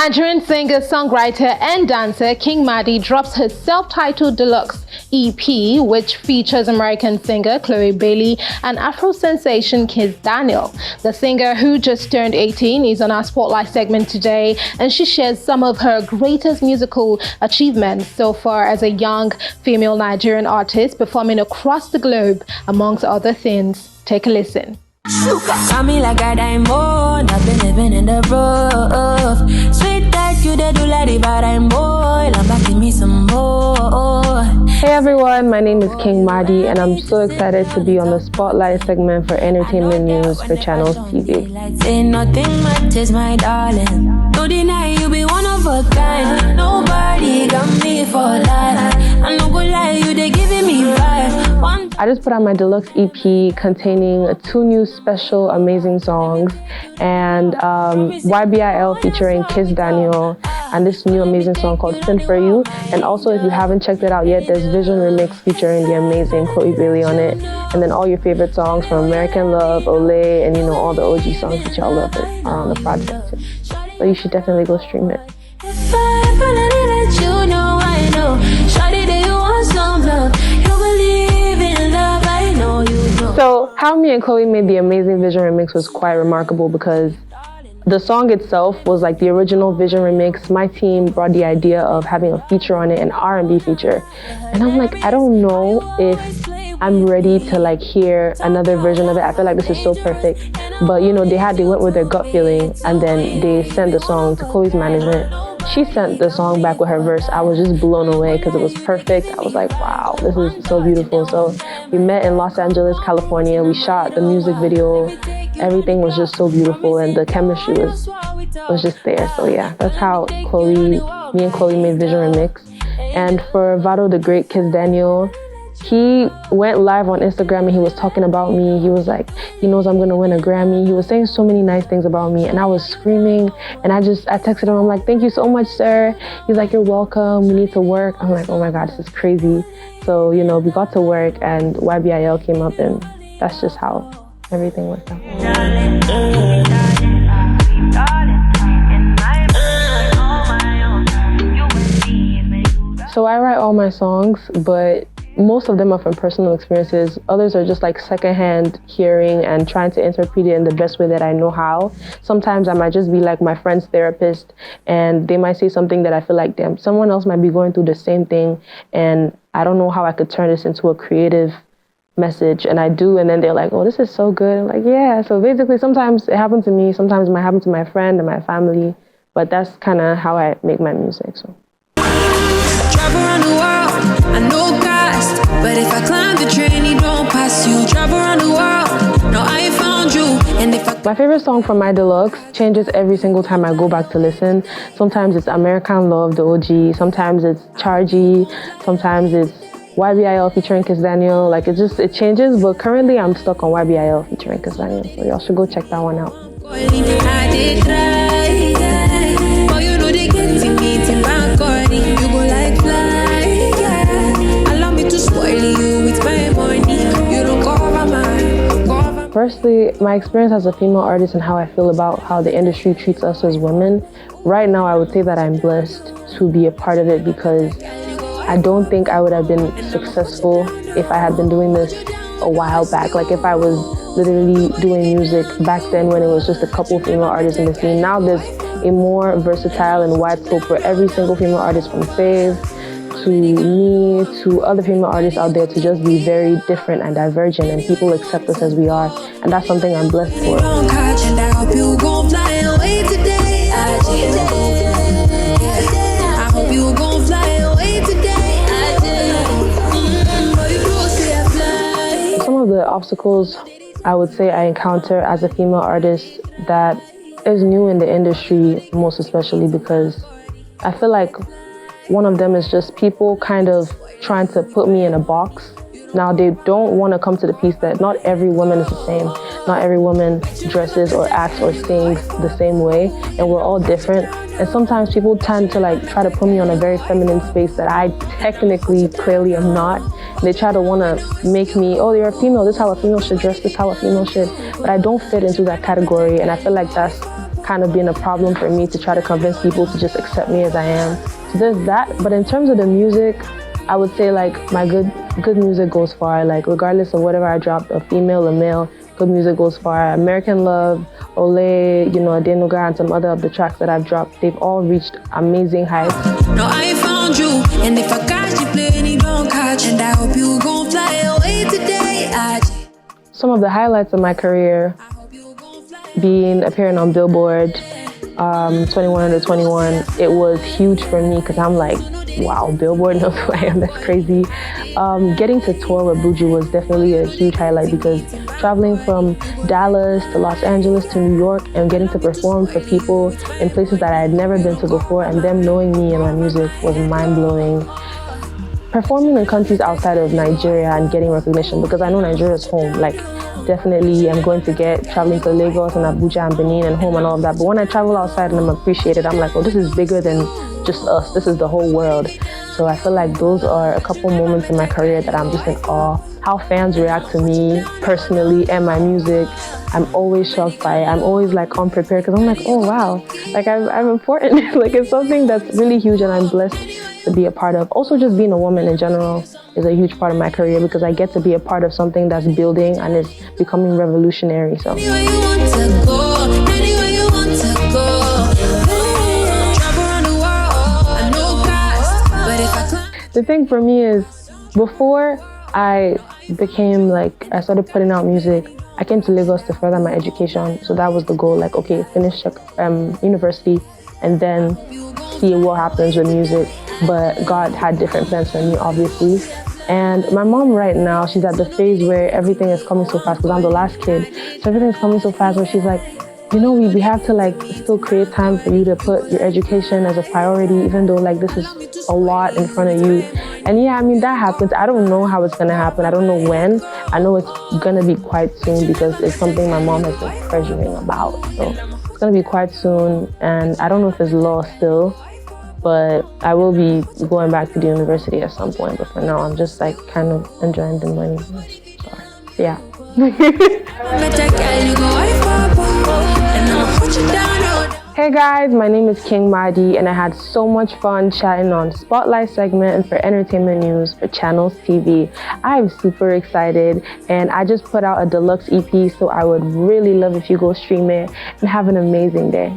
Nigerian singer, songwriter, and dancer King Madi drops his self-titled Deluxe EP, which features American singer Chloe Bailey and Afro sensation Kizz Daniel. The singer, who just turned 18, is on our Spotlight segment today, and she shares some of her greatest musical achievements so far as a young female Nigerian artist performing across the globe, amongst other things. Take a listen. Got me like a diamond, I've been living in the rough. Sweet that you did do like but I'm boy, I'm back give me some more. Hey everyone, my name is King Madi and I'm so excited to be on the Spotlight segment for entertainment news for Channels TV. Say nothing matters, my darling. No deny you be one of a kind. Nobody got me for life. I'm not gonna lie, you they giving me vibe. I just put out my Deluxe EP containing 2 new special amazing songs and YBIL featuring Kizz Daniel and this new amazing song called Sin For You. And also, if you haven't checked it out yet, there's Vision Remix featuring the amazing Chloe Bailey on it. And then all your favorite songs from American Love, Olay, and all the OG songs that y'all love are on the project too. So you should definitely go stream it. If I let you know, I know. Shawty, do you want some love? You believe in love, I know you know. So how me and Chloe made the amazing Vision Remix was quite remarkable because the song itself was like the original Vision Remix. My team brought the idea of having a feature on it, an R&B feature. And I'm like, I don't know if I'm ready to like hear another version of it. I feel like this is so perfect. But they went with their gut feeling and then they sent the song to Chloe's management. She sent the song back with her verse. I was just blown away because it was perfect. I was like, wow, this is so beautiful. So we met in Los Angeles, California. We shot the music video. Everything was just so beautiful and the chemistry was just there. So yeah, that's how me and Chloe made Vision Remix. And for Vado the Great, Kizz Daniel, he went live on Instagram and he was talking about me. He was like, he knows I'm gonna win a Grammy. He was saying so many nice things about me and I was screaming and I texted him, I'm like, thank you so much, sir. He's like, you're welcome, we need to work. I'm like, oh my God, this is crazy. So, we got to work and YBIL came up and that's just how everything worked out. So I write all my songs, but most of them are from personal experiences. Others are just like secondhand hearing and trying to interpret it in the best way that I know how. Sometimes I might just be like my friend's therapist and they might say something that I feel like, damn, someone else might be going through the same thing and I don't know how I could turn this into a creative message, and I do, and then they're like, oh, this is so good. I'm like, yeah. So basically sometimes it happened to me, sometimes it might happen to my friend and my family, but that's kind of how I make my music. So travel around the world, I know cost, but if I climb the train, it don't pass you. Travel around the world, now I found you. And if my favorite song from my Deluxe changes every single time I go back to listen. Sometimes it's American Love, the OG. Sometimes it's Chargy. Sometimes it's YBIL featuring Kizz Daniel. Like it changes, but currently I'm stuck on YBIL featuring Kizz Daniel. So y'all should go check that one out. Firstly, my experience as a female artist and how I feel about how the industry treats us as women. Right now, I would say that I'm blessed to be a part of it because I don't think I would have been successful if I had been doing this a while back. Like if I was literally doing music back then when it was just a couple female artists in the scene. Now there's a more versatile and wide scope for every single female artist, from Fav to me to other female artists out there, to just be very different and divergent, and people accept us as we are, and that's something I'm blessed for. Some of the obstacles I would say I encounter as a female artist that is new in the industry, most especially because I feel like one of them is just people kind of trying to put me in a box. Now, they don't want to come to the piece that not every woman is the same. Not every woman dresses or acts or sings the same way, and we're all different. And sometimes people tend to like try to put me on a very feminine space that I technically, clearly am not. And they try to want to make me, oh, you're a female, this is how a female should dress, this is how a female should. But I don't fit into that category, and I feel like that's kind of been a problem for me to try to convince people to just accept me as I am. So there's that. But in terms of the music, I would say like my good music goes far. Like regardless of whatever I dropped, a female or male, good music goes far. American Love, Ole, Adenuga, and some other of the tracks that I've dropped, they've all reached amazing heights. No, I found you, and if I catch you playing, you don't catch, and I hope you gon' fly away today. Some of the highlights of my career being appearing on Billboard, 21 Under 21, it was huge for me because I'm like, wow, Billboard knows who I am, that's crazy. Getting to tour with Buju was definitely a huge highlight because traveling from Dallas to Los Angeles to New York and getting to perform for people in places that I had never been to before and them knowing me and my music was mind-blowing. Performing in countries outside of Nigeria and getting recognition, because I know Nigeria's home. Like, definitely I'm going to get traveling to Lagos and Abuja and Benin and home and all of that. But when I travel outside and I'm appreciated, I'm like, oh, this is bigger than just us. This is the whole world. So I feel like those are a couple moments in my career that I'm just in awe. How fans react to me personally and my music, I'm always shocked by it. I'm always like unprepared because I'm like, oh wow, like I'm important. Like it's something that's really huge and I'm blessed to be a part of. Also just being a woman in general is a huge part of my career because I get to be a part of something that's building and is becoming revolutionary. So Anywhere you want to go, anywhere you want to go. Travel around the world, I know cost, but if I could. the thing for me is before I started putting out music, I came to Lagos to further my education. So that was the goal, like, okay, finish university and then see what happens with music. But God had different plans for me, obviously. And my mom right now, she's at the phase where everything is coming so fast because I'm the last kid. So everything is coming so fast where she's like, we have to like still create time for you to put your education as a priority, even though like this is a lot in front of you. And yeah, I mean, that happens. I don't know how it's gonna happen. I don't know when. I know it's gonna be quite soon because it's something my mom has been pressuring about. So it's gonna be quite soon. And I don't know if it's law still, but I will be going back to the university at some point. But for now, I'm just like kind of enjoying the money. So, yeah. Hey guys, my name is King Madi and I had so much fun chatting on Spotlight segment and for entertainment news for Channels TV. I'm super excited and I just put out a deluxe EP, so I would really love if you go stream it and have an amazing day.